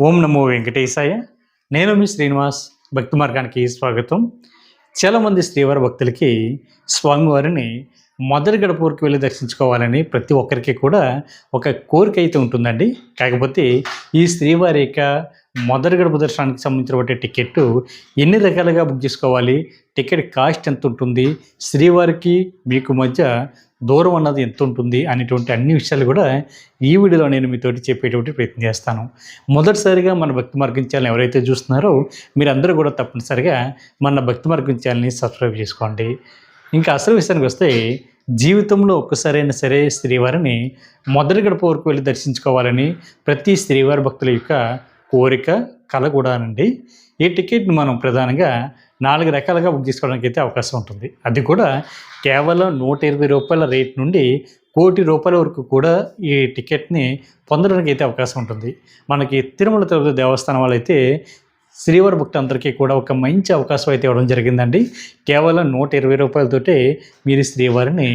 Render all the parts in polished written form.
ఓం నమో వెంకటేశాయ. నేను మీ శ్రీనివాస్. భక్తి మార్గానికి స్వాగతం. చాలామంది శ్రీవారి భక్తులకి స్వామివారిని మొదటి గడప వరకు వెళ్ళి దర్శించుకోవాలని ప్రతి ఒక్కరికి కూడా ఒక కోరిక అయితే ఉంటుందండి. కాకపోతే ఈ శ్రీవారి యొక్క మొదటి గడప దర్శనానికి సంబంధించినటువంటి టికెట్ ఎన్ని రకాలుగా బుక్ చేసుకోవాలి, టికెట్ కాస్ట్ ఎంత ఉంటుంది, శ్రీవారికి మీకు మధ్య దూరం అన్నది ఎంత ఉంటుంది అనేటువంటి అన్ని విషయాలు కూడా ఈ వీడియోలో నేను మీతోటి చెప్పేటువంటి ప్రయత్నం చేస్తాను. మొదటిసారిగా మన భక్తి మార్గం ఛానల్ ఎవరైతే చూస్తున్నారో మీరందరూ కూడా తప్పనిసరిగా మన భక్తి మార్గం ఛానల్ని సబ్స్క్రైబ్ చేసుకోండి. ఇంకా అసలు విషయానికి వస్తే, జీవితంలో ఒక్కసారైనా సరే శ్రీవారిని మొదటి గడప వరకు వెళ్ళి దర్శించుకోవాలని ప్రతి శ్రీవారి భక్తుల యొక్క కోరిక, కళ కూడానండి. ఈ టికెట్ని మనం ప్రధానంగా 4 రకాలుగా బుక్ చేసుకోవడానికి అయితే అవకాశం ఉంటుంది. అది కూడా కేవలం ₹120 రేట్ నుండి ₹1,00,00,000 వరకు కూడా ఈ టికెట్ని పొందడానికి అయితే అవకాశం ఉంటుంది. మనకి తిరుమల తిరుపతి దేవస్థానం వాళ్ళైతే శ్రీవారి భక్తులందరికీ కూడా ఒక మంచి అవకాశం అయితే ఇవ్వడం జరిగిందండి. కేవలం ₹120 మీరు శ్రీవారిని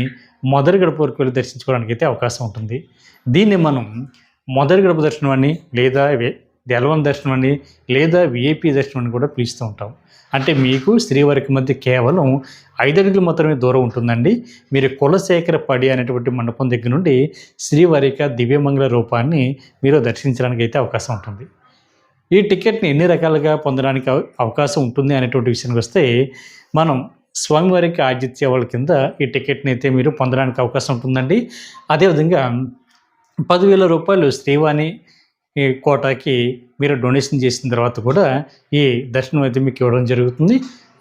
మొదటి గడప వరకు వెళ్ళి దర్శించుకోవడానికి అయితే అవకాశం ఉంటుంది. దీన్ని మనం మొదటి గడప దర్శనం అని, లేదా దెలవన దర్శనం అని, లేదా విఐపి దర్శనం అని కూడా పిలుస్తూ ఉంటాం. అంటే మీకు శ్రీవారికి మధ్య కేవలం 5 అడుగులు మాత్రమే దూరం ఉంటుందండి. మీరు కులశేఖర పడి అనేటువంటి మండపం దగ్గర నుండి శ్రీవారి యొక్క దివ్యమంగళ రూపాన్ని మీరు దర్శించడానికి అయితే అవకాశం ఉంటుంది. ఈ టికెట్ని ఎన్ని రకాలుగా పొందడానికి అవకాశం ఉంటుంది అనేటువంటి విషయానికి వస్తే, మనం స్వామివారికి ఆతిథ్య వాళ్ళ కింద ఈ టికెట్ని అయితే మీరు పొందడానికి అవకాశం ఉంటుందండి. అదేవిధంగా ₹10,000 శ్రీవాణి కోటాకి మీరు డొనేషన్ చేసిన తర్వాత కూడా ఈ దర్శనం అయితే మీకు ఇవ్వడం జరుగుతుంది.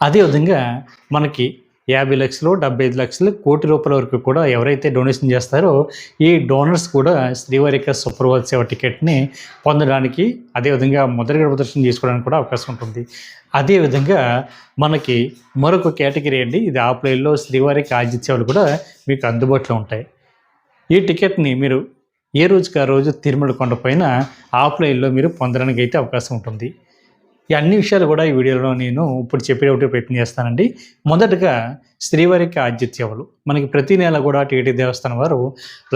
అదేవిధంగా మనకి 50 లక్షలు, 75 లక్షలు, ₹1,00,00,000 వరకు కూడా ఎవరైతే డొనేషన్ చేస్తారో ఈ డోనర్స్ కూడా శ్రీవారి యొక్క సుప్రభాత సేవ టికెట్ని పొందడానికి, అదేవిధంగా మొదటి గడప దర్శనం చేసుకోవడానికి కూడా అవకాశం ఉంటుంది. అదేవిధంగా మనకి మరొక కేటగిరీ అండి, ఇది ఆఫ్లైన్లో శ్రీవారికి ఆతిథ్యాలు కూడా మీకు అందుబాటులో ఉంటాయి. ఈ టికెట్ని మీరు ఏ రోజుకి ఆ రోజు తిరుమల కొండపైన ఆఫ్లైన్లో మీరు పొందడానికి అయితే అవకాశం ఉంటుంది. ఈ అన్ని విషయాలు కూడా ఈ వీడియోలో నేను ఇప్పుడు చెప్పేటువంటి ప్రయత్నం చేస్తానండి. మొదటగా శ్రీవారికి ఆతిథ్యాలు. మనకి ప్రతి నెల కూడా టీటీ దేవస్థానం వారు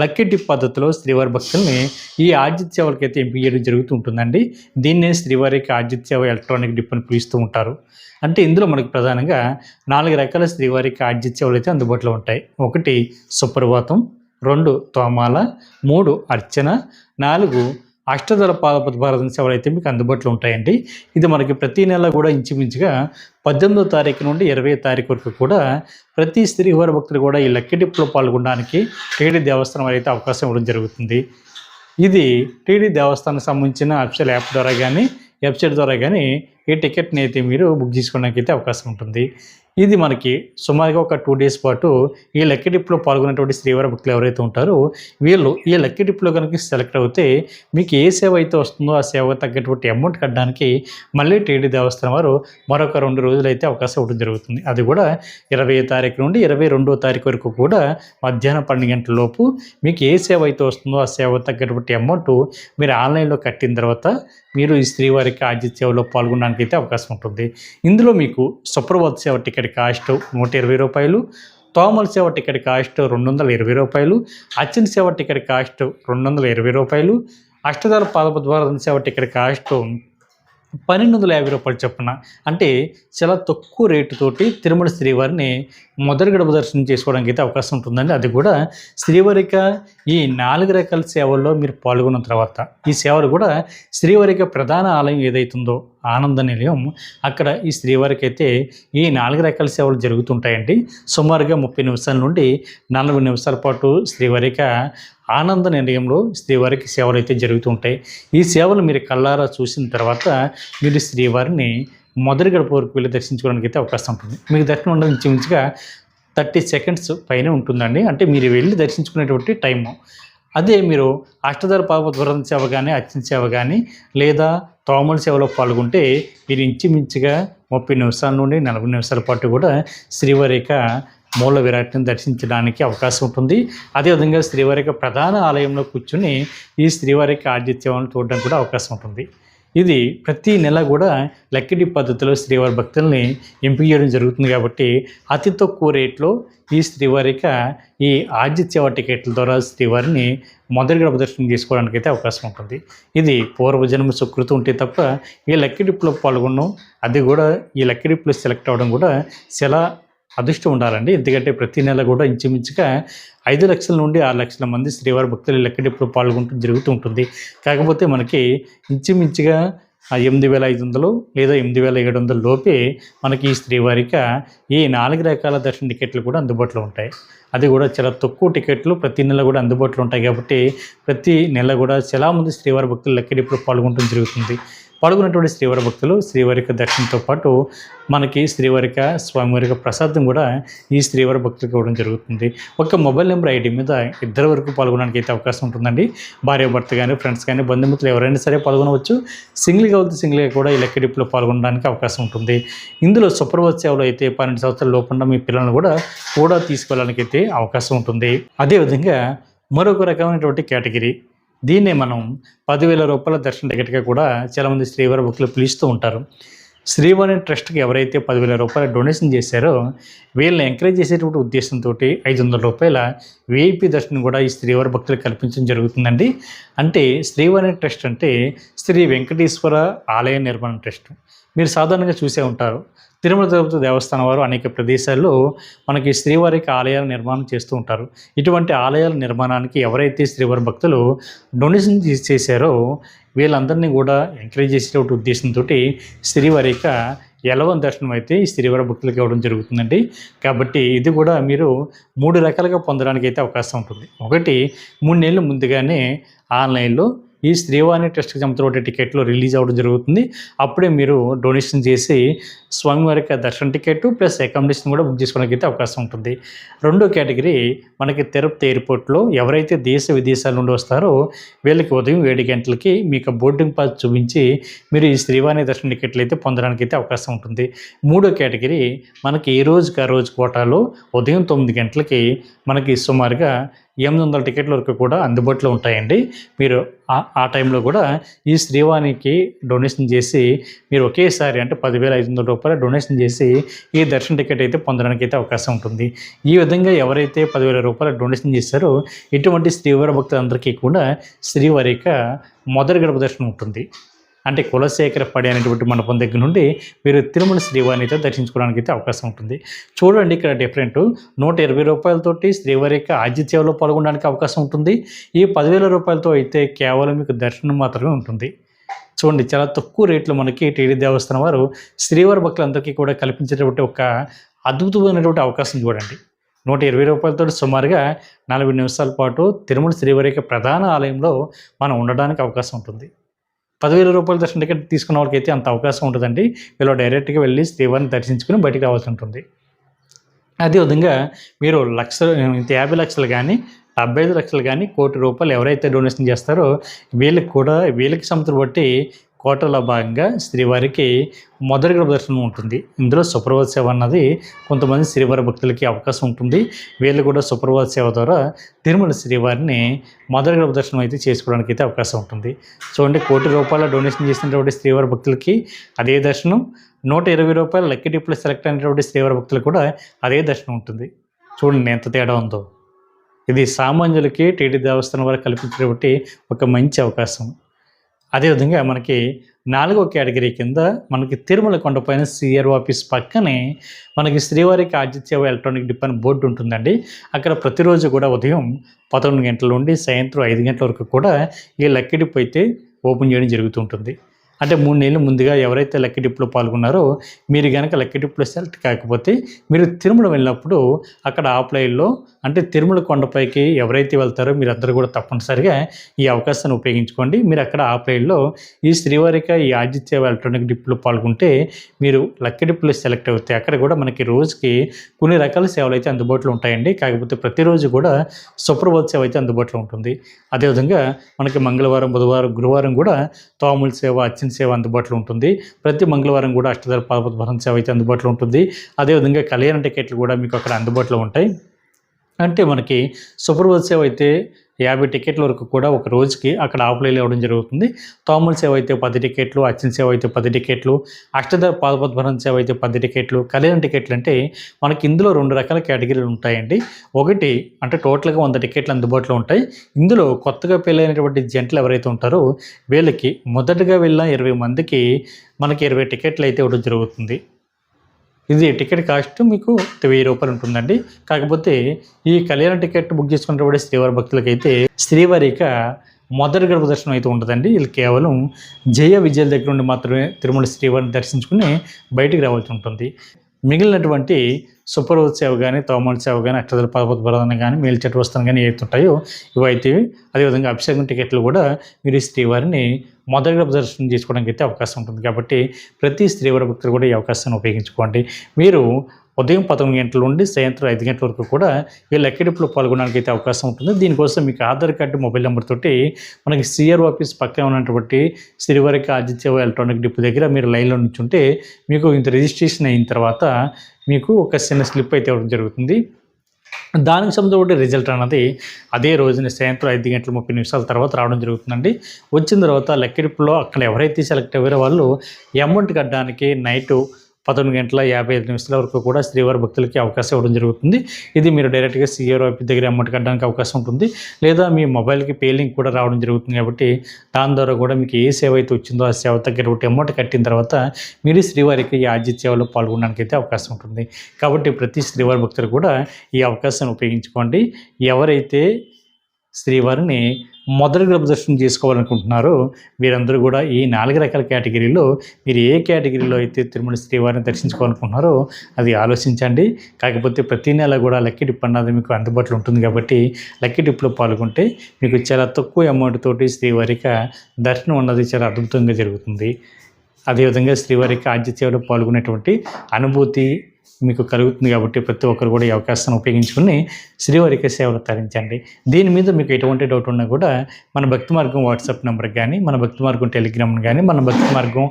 లక్కీ డిప్ పద్ధతిలో శ్రీవారి భక్తుల్ని ఈ ఆతిథ్యాలకి అయితే ఎంపిక చేయడం జరుగుతూ ఉంటుందండి. దీన్నే శ్రీవారికి ఆతిథ్య ఎలక్ట్రానిక్ డిప్ అని పిలుస్తూ ఉంటారు. అంటే ఇందులో మనకి ప్రధానంగా 4 రకాల శ్రీవారికి ఆతిథ్యాలు అయితే అందుబాటులో ఉంటాయి. 1 సుప్రభాతం, 2 తోమాల, 3 అర్చన, 4 అష్టదళ పాదపద్మారాధన సేవలు అయితే మీకు అందుబాటులో ఉంటాయండి. ఇది మనకి ప్రతి నెల కూడా ఇంచుమించుగా 18వ తారీఖు నుండి 20వ తారీఖు వరకు కూడా ప్రతి శ్రీవారి భక్తులు కూడా ఈ లక్కీ డిప్లో పాల్గొనడానికి టీటీ దేవస్థానం అయితే అవకాశం ఇవ్వడం జరుగుతుంది. ఇది టీటీ దేవస్థానానికి సంబంధించిన అఫీషియల్ యాప్ ద్వారా కానీ, వెబ్సైట్ ద్వారా కానీ ఈ టికెట్ని అయితే మీరు బుక్ చేసుకోవడానికి అయితే అవకాశం ఉంటుంది. ఇది మనకి సుమారుగా ఒక 2 డేస్ పాటు ఈ లక్కీ డిప్లో పాల్గొనేటువంటి శ్రీవారి భక్తులు ఎవరైతే ఉంటారో వీళ్ళు ఈ లక్కీ డిప్లో కనుక సెలెక్ట్ అవుతే మీకు ఏ సేవ అయితే వస్తుందో ఆ సేవకు తగ్గటువంటి అమౌంట్ కట్టడానికి మళ్ళీ టీటీ దేవస్థానం వారు మరొక 2 రోజులు అయితే అవకాశం ఇవ్వడం జరుగుతుంది. అది కూడా 20వ తారీఖు నుండి 22వ తారీఖు వరకు కూడా మధ్యాహ్నం 12 గంటల లోపు మీకు ఏ సేవ అయితే వస్తుందో ఆ సేవకు తగ్గటువంటి అమౌంట్ మీరు ఆన్లైన్లో కట్టిన తర్వాత మీరు ఈ శ్రీవారికి ఆతిథ్య సేవలో పాల్గొనడానికి అయితే అవకాశం ఉంటుంది. ఇందులో మీకు సుప్రభాత సేవ టికెట్ కాస్ట్ ₹120, తోమల సేవ టికెట్ కాస్ట్ ₹220, అర్చన సేవ టికెట్ కాస్ట్ ₹220, అష్టదళ పాదపద్మారాధన సేవ టికెట్ కాస్ట్ ₹1,250 చొప్పున. అంటే చాలా తక్కువ రేటుతోటి తిరుమల శ్రీవారిని మొదటి గడప దర్శనం చేసుకోవడానికి అయితే అవకాశం ఉంటుందండి. అది కూడా శ్రీవారిక ఈ 4 రకాల సేవల్లో మీరు పాల్గొన్న తర్వాత ఈ సేవలు కూడా శ్రీవారిక ప్రధాన ఆలయం ఏదైతుందో ఆనంద నిలయం, అక్కడ ఈ శ్రీవారికి అయితే ఈ 4 రకాల సేవలు జరుగుతుంటాయండి. సుమారుగా 30 నిమిషాల నుండి 40 నిమిషాల పాటు శ్రీవారిక ఆనంద నిలయంలో శ్రీవారికి సేవలు అయితే జరుగుతూ ఉంటాయి. ఈ సేవలు మీరు కళ్ళారా చూసిన తర్వాత మీరు శ్రీవారిని మొదటి గడప వరకు వెళ్ళి దర్శించుకోవడానికి అయితే అవకాశం ఉంటుంది. మీకు దర్శనం ఉండడం ఇంచుమించుగా 30 సెకండ్స్ పైనే ఉంటుందండి. అంటే మీరు వెళ్ళి దర్శించుకునేటువంటి టైము. అదే మీరు అష్టదళ పాదపద్మారాధన సేవ కానీ, అర్చన సేవ కానీ, లేదా తోమల సేవలో పాల్గొంటే మీరు ఇంచుమించుగా 30 నిమిషాల నుండి 40 నిమిషాల పాటు కూడా శ్రీవారి యొక్క మూల విరాట్ని దర్శించడానికి అవకాశం ఉంటుంది. అదేవిధంగా శ్రీవారి యొక్క ప్రధాన ఆలయంలో కూర్చుని ఈ శ్రీవారి యొక్క ఆతిథ్యాలను చూడడానికి కూడా అవకాశం ఉంటుంది. ఇది ప్రతి నెల కూడా లక్కీ డిప్ పద్ధతిలో శ్రీవారి భక్తుల్ని ఎంపిక చేయడం జరుగుతుంది కాబట్టి అతి తక్కువ రేట్లో ఈ శ్రీవారిక ఈ ఆదిత్య టికెట్ల ద్వారా శ్రీవారిని మొదటి గడప దర్శనం చేసుకోవడానికి అయితే అవకాశం ఉంటుంది. ఇది పూర్వజన్మ సుకృతం ఉంటే తప్ప ఈ లక్కీ డిప్లో పాల్గొనడం, అది కూడా ఈ లక్కీ డిప్లో సెలెక్ట్ అవ్వడం కూడా చాలా అదృష్టం ఉండాలండి. ఎందుకంటే ప్రతి నెల కూడా ఇంచుమించుగా 5 లక్షల నుండి 6 లక్షల మంది శ్రీవారి భక్తులు లక్కీ డిప్లో పాల్గొంటూ జరుగుతూ ఉంటుంది. కాకపోతే మనకి ఇంచుమించుగా 8,500 లేదా 8,700 లోపే మనకి ఈ శ్రీవారిక ఈ 4 రకాల దర్శన టికెట్లు కూడా అందుబాటులో ఉంటాయి. అది కూడా చాలా తక్కువ టికెట్లు ప్రతి నెల కూడా అందుబాటులో ఉంటాయి కాబట్టి ప్రతి నెల కూడా చాలామంది శ్రీవారి భక్తులు లక్కీ డిప్లో పాల్గొనడం జరుగుతుంది. పాల్గొన్నటువంటి శ్రీవారి భక్తులు శ్రీవారిక దర్శనంతో పాటు మనకి శ్రీవారిక స్వామివారిక ప్రసాదం కూడా ఈ శ్రీవారి భక్తులకు ఇవ్వడం జరుగుతుంది. ఒక మొబైల్ నెంబర్ ఐడి మీద ఇద్దరు వరకు పాల్గొనడానికి అయితే అవకాశం ఉంటుందండి. భార్యాభర్త కానీ, ఫ్రెండ్స్ కానీ, బంధుమిత్రులు ఎవరైనా సరే పాల్గొనవచ్చు. సింగిల్గా వెళ్తే సింగిల్గా కూడా ఈ లక్కీ డిప్లో పాల్గొనడానికి అవకాశం ఉంటుంది. ఇందులో సుప్రభాత్ సేవలో అయితే 12 సంవత్సరాల లోపల మీ పిల్లలను కూడా తీసుకెళ్ళడానికి అయితే అవకాశం ఉంటుంది. అదేవిధంగా మరొక రకమైనటువంటి కేటగిరీ, దీన్నే మనం 10,000 రూపాయల దర్శన టికెట్గా కూడా చాలామంది శ్రీవారి భక్తులు పిలుస్తూ ఉంటారు. శ్రీవారి ట్రస్ట్కి ఎవరైతే 10,000 రూపాయల డొనేషన్ చేశారో వీళ్ళని ఎంకరేజ్ చేసేటువంటి ఉద్దేశంతో 500 రూపాయల విఐపి దర్శనం కూడా ఈ శ్రీవారి భక్తులకు కల్పించడం జరుగుతుందండి. అంటే శ్రీవారి ట్రస్ట్ అంటే శ్రీ వెంకటేశ్వర ఆలయ నిర్మాణ ట్రస్ట్. మీరు సాధారణంగా చూసే ఉంటారు, తిరుమల తిరుపతి దేవస్థానం వారు అనేక ప్రదేశాల్లో మనకి శ్రీవారికి ఆలయాల నిర్మాణం చేస్తూ ఉంటారు. ఇటువంటి ఆలయాల నిర్మాణానికి ఎవరైతే శ్రీవారి భక్తులు డొనేషన్ చేశారో వీళ్ళందరినీ కూడా ఎంకరేజ్ చేసేటువంటి ఉద్దేశంతో శ్రీవారిక ఎలవన్ దర్శనం అయితే ఈ శ్రీవారి భక్తులకు ఇవ్వడం జరుగుతుందండి. కాబట్టి ఇది కూడా మీరు 3 రకాలుగా పొందడానికి అయితే అవకాశం ఉంటుంది. ఒకటి, 3 నెలలు ముందుగానే ఆన్లైన్లో ఈ శ్రీవాణి ట్రస్ట్కి సంబంధించిన టికెట్లు రిలీజ్ అవ్వడం జరుగుతుంది. అప్పుడే మీరు డొనేషన్ చేసి స్వామివారికి దర్శన టికెట్ ప్లస్ అకామిడేషన్ కూడా బుక్ చేసుకోవడానికి అయితే అవకాశం ఉంటుంది. రెండో కేటగిరీ, మనకి తిరుపతి ఎయిర్పోర్ట్లో ఎవరైతే దేశ విదేశాల నుండి వస్తారో వీళ్ళకి ఉదయం 7 గంటలకి మీకు బోర్డింగ్ పాస్ చూపించి మీరు ఈ శ్రీవాణి దర్శన టికెట్లు అయితే పొందడానికి అయితే అవకాశం ఉంటుంది. మూడో కేటగిరీ, మనకి ఏ రోజుకి ఆ రోజు కోటాలో ఉదయం 9 గంటలకి మనకి సుమారుగా 800 టికెట్ల వరకు కూడా అందుబాటులో ఉంటాయండి. మీరు ఆ టైంలో కూడా ఈ శ్రీవాణికి డొనేషన్ చేసి మీరు ఒకేసారి అంటే 10,500 రూపాయలు డొనేషన్ చేసి ఈ దర్శన టికెట్ అయితే పొందడానికి అయితే అవకాశం ఉంటుంది. ఈ విధంగా ఎవరైతే 10,000 రూపాయలు డొనేషన్ చేశారో ఇటువంటి శ్రీవారి భక్తులందరికీ కూడా శ్రీవారిక మొదటి గడప దర్శనం ఉంటుంది. అంటే కులశేఖర పడి అనేటువంటి మండపం దగ్గర నుండి మీరు తిరుమల శ్రీవారిని అయితే దర్శించుకోవడానికి అయితే అవకాశం ఉంటుంది. చూడండి, ఇక్కడ డిఫరెంట్ 120 రూపాయలతోటి శ్రీవారిక ఆతిథ్యంలో పాల్గొనడానికి అవకాశం ఉంటుంది. ఈ 10,000 రూపాయలతో అయితే కేవలం మీకు దర్శనం మాత్రమే ఉంటుంది. చూడండి, చాలా తక్కువ రేట్లో మనకి టీడీ దేవస్థానం వారు శ్రీవారి భక్తులందరికీ కూడా కల్పించేటువంటి ఒక అద్భుతమైనటువంటి అవకాశం చూడండి. 120 రూపాయలతో సుమారుగా 40 నిమిషాల పాటు తిరుమల శ్రీవారిక ప్రధాన ఆలయంలో మనం ఉండడానికి అవకాశం ఉంటుంది. 10,000 రూపాయల దర్శన టికెట్ తీసుకున్న వాళ్ళకైతే అంత అవకాశం ఉంటుందండి. వీళ్ళు డైరెక్ట్గా వెళ్ళి శ్రీవారిని దర్శించుకుని బయటికి రావాల్సి ఉంటుంది. అదేవిధంగా మీరు 50 లక్షలు కానీ 75 లక్షలు కానీ ₹1,00,00,000 ఎవరైతే డొనేషన్ చేస్తారో వీళ్ళకి సంవత్సరం బట్టి కోటలో భాగంగా శ్రీవారికి మొదటి గడప దర్శనం ఉంటుంది. ఇందులో సుప్రభాత సేవ అన్నది కొంతమంది శ్రీవారి భక్తులకి అవకాశం ఉంటుంది. వీళ్ళు కూడా సుప్రభాత సేవ ద్వారా తిరుమల శ్రీవారిని మొదటి గడప దర్శనం అయితే చేసుకోవడానికి అయితే అవకాశం ఉంటుంది. చూడండి, ₹1,00,00,000 డొనేషన్ చేసినటువంటి శ్రీవారి భక్తులకి అదే దర్శనం, ₹120 లక్కీ డిప్లో సెలెక్ట్ అయినటువంటి శ్రీవారి భక్తులకు కూడా అదే దర్శనం ఉంటుంది. చూడండి ఎంత తేడా ఉందో. ఇది సామాన్యులకి టీటీ దేవస్థానం వారు కల్పించేటువంటి ఒక మంచి అవకాశం. అదేవిధంగా మనకి 4వ కేటగిరీ కింద మనకి తిరుమల కొండపైన సిఆర్ఓ ఆఫీస్ పక్కనే మనకి శ్రీవారికి ఆతిథ్య ఎలక్ట్రానిక్ డిప్ అని బోర్డు ఉంటుందండి. అక్కడ ప్రతిరోజు కూడా ఉదయం 11 గంటల నుండి సాయంత్రం 5 గంటల వరకు కూడా ఈ లక్కీ డిప్ అయితే ఓపెన్ చేయడం జరుగుతుంటుంది. అంటే 3 నెలలు ముందుగా ఎవరైతే లక్కీ డిప్లో పాల్గొన్నారో మీరు కనుక లక్కీ డిప్లో సెలెక్ట్ కాకపోతే మీరు తిరుమల వెళ్ళినప్పుడు అక్కడ ఆఫ్లైన్లో అంటే తిరుమల కొండపైకి ఎవరైతే వెళ్తారో మీరందరూ కూడా తప్పనిసరిగా ఈ అవకాశాన్ని ఉపయోగించుకోండి. మీరు అక్కడ ఆఫ్లైన్లో ఈ శ్రీవారిక ఈ ఆతిథ్య ఎలక్ట్రానిక్ డిప్లో పాల్గొంటే మీరు లక్కీ డిప్లో సెలెక్ట్ అవుతాయి. అక్కడ కూడా మనకి రోజుకి కొన్ని రకాల సేవలు అయితే అందుబాటులో ఉంటాయండి. కాకపోతే ప్రతిరోజు కూడా సుప్రభాత సేవ అయితే అందుబాటులో ఉంటుంది. అదేవిధంగా మనకి మంగళవారం, బుధవారం, గురువారం కూడా తోముల సేవ, అర్చన సేవ అందుబాటులో ఉంటుంది. ప్రతి మంగళవారం కూడా అష్టదళ పాదపద్మం సేవ అయితే అందుబాటులో ఉంటుంది. అదేవిధంగా కళ్యాణ టికెట్లు కూడా మీకు అక్కడ అందుబాటులో ఉంటాయి. అంటే మనకి సుప్రభాత సేవ అయితే 50 టికెట్ల వరకు కూడా ఒక రోజుకి అక్కడ ఆఫ్లైన్లో ఇవ్వడం జరుగుతుంది. తోమల సేవ అయితే 10 టికెట్లు, అర్చన సేవ అయితే 10 టికెట్లు, అష్టదళ పాదపద్మనాభ సేవ అయితే 10 టికెట్లు. కళ్యాణ టికెట్లు అంటే మనకి ఇందులో 2 రకాల కేటగిరీలు ఉంటాయండి. ఒకటి అంటే టోటల్గా 100 టికెట్లు అందుబాటులో ఉంటాయి. ఇందులో కొత్తగా పెళ్ళైనటువంటి జంటలు ఎవరైతే ఉంటారో వీళ్ళకి మొదటగా వెళ్ళిన 20 మందికి మనకి 20 టికెట్లు అయితే ఇవ్వడం జరుగుతుంది. ఇది టికెట్ కాస్ట్ మీకు 1000 రూపాయలు ఉంటుందండి. కాకపోతే ఈ కళ్యాణ టికెట్ బుక్ చేసుకున్నటువంటి శ్రీవారి భక్తులకైతే శ్రీవారి మొదటి గడప దర్శనం అయితే ఉంటుందండి. వీళ్ళు కేవలం జయ విజయాల దగ్గర నుండి మాత్రమే తిరుమల శ్రీవారిని దర్శించుకుని బయటికి రావాల్సి ఉంటుంది. మిగిలినటువంటి సుప్రభాత సేవ కానీ, తోమాల సేవ కానీ, అష్టదళ పాదపద్మనాభం కానీ, మేల్చటి వస్త్రం కానీ ఏవైతుంటాయో ఇవైతే, అదేవిధంగా అభిషేకం టికెట్లు కూడా మీరు శ్రీవారిని మొదటి గడప దర్శనం చేసుకోవడానికి అయితే అవకాశం ఉంటుంది. కాబట్టి ప్రతి శ్రీవారి భక్తులు కూడా ఈ అవకాశాన్ని ఉపయోగించుకోండి. మీరు ఉదయం 11 గంటల నుండి సాయంత్రం 5 గంటల వరకు కూడా ఈ లెక్కిడిపులో పాల్గొనడానికి అయితే అవకాశం ఉంటుంది. దీనికోసం మీకు ఆధార్ కార్డు, మొబైల్ నెంబర్ తోటి మనకి సిఆర్ ఆఫీస్ పక్కన ఉన్నటువంటి శ్రీవారికి ఆదిత్య ఎలక్ట్రానిక్ డిపో దగ్గర మీరు లైన్లో నుంచుంటే మీకు ఇంత రిజిస్ట్రేషన్ అయిన తర్వాత మీకు ఒక చిన్న స్లిప్ అయితే ఇవ్వడం జరుగుతుంది. దానికి సంబంధించిన రిజల్ట్ అన్నది అదే రోజున సాయంత్రం 5 గంటల 30 నిమిషాల తర్వాత రావడం జరుగుతుందండి. వచ్చిన తర్వాత లెక్కిడిపులో అక్కడ ఎవరైతే సెలెక్ట్ అయ్యారో వాళ్ళు అమౌంట్ కట్టడానికి నైటు 11 గంటల 55 నిమిషాల వరకు కూడా శ్రీవారి భక్తులకి అవకాశం ఇవ్వడం జరుగుతుంది. ఇది మీరు డైరెక్ట్గా సిఆర్ ఆఫీస్ దగ్గర అమౌంట్ కట్టడానికి అవకాశం ఉంటుంది. లేదా మీ మొబైల్కి పే లింక్ కూడా రావడం జరుగుతుంది. కాబట్టి దాని ద్వారా కూడా మీకు ఏ సేవ అయితే వచ్చిందో ఆ సేవ దగ్గర అమౌంట్ కట్టిన తర్వాత మీరు శ్రీవారికి ఈ ఆర్జిత సేవలో పాల్గొనడానికి అయితే అవకాశం ఉంటుంది. కాబట్టి ప్రతి శ్రీవారి భక్తులు కూడా ఈ అవకాశాన్ని ఉపయోగించుకోండి. ఎవరైతే శ్రీవారిని మొదటి గడప దర్శనం చేసుకోవాలనుకుంటున్నారో వీరందరూ కూడా ఈ 4 రకాల కేటగిరీలో మీరు ఏ కేటగిరీలో అయితే తిరుమల శ్రీవారిని దర్శించుకోవాలనుకుంటున్నారో అది ఆలోచించండి. కాకపోతే ప్రతి నెల కూడా లక్కీ డిప్ అన్నది మీకు అందుబాటులో ఉంటుంది. కాబట్టి లక్కీ డిప్లో పాల్గొంటే మీకు చాలా తక్కువ అమౌంట్ తోటి శ్రీవారికి దర్శనం అన్నది చాలా అద్భుతంగా జరుగుతుంది. అదేవిధంగా శ్రీవారికి ఆర్జిత సేవలో పాల్గొనేటువంటి అనుభూతి మీకు కలుగుతుంది. కాబట్టి ప్రతి ఒక్కరు కూడా ఈ అవకాశాన్ని ఉపయోగించుకుని శ్రీవారికి సేవలు తరించండి. దీని మీద మీకు ఎటువంటి డౌట్ ఉన్నా కూడా మన భక్తి మార్గం వాట్సాప్ నెంబర్కి కానీ, మన భక్తి మార్గం టెలిగ్రామ్ని కానీ, మన భక్తి మార్గం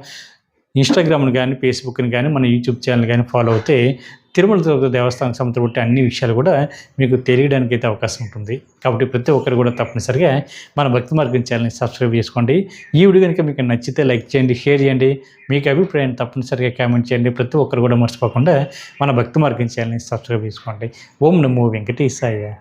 ఇన్స్టాగ్రామ్ని కానీ, ఫేస్బుక్ని కానీ, మన యూట్యూబ్ ఛానల్ కానీ ఫాలో అవుతే తిరుమల తిరుపతి దేవస్థానం సంబంధించిన అన్ని విషయాలు కూడా మీకు తెలియడానికి అయితే అవకాశం ఉంటుంది. కాబట్టి ప్రతి ఒక్కరు కూడా తప్పనిసరిగా మన భక్తి మార్గం ఛానల్ని సబ్స్క్రైబ్ చేసుకోండి. ఈ వీడియో కనుక మీకు నచ్చితే లైక్ చేయండి, షేర్ చేయండి. మీకు అభిప్రాయాన్ని తప్పనిసరిగా కామెంట్ చేయండి. ప్రతి ఒక్కరు కూడా మర్చిపోకుండా మన భక్తి మార్గం ఛానల్ని సబ్స్క్రైబ్ చేసుకోండి. ఓం నమో వెంకటేశాయ.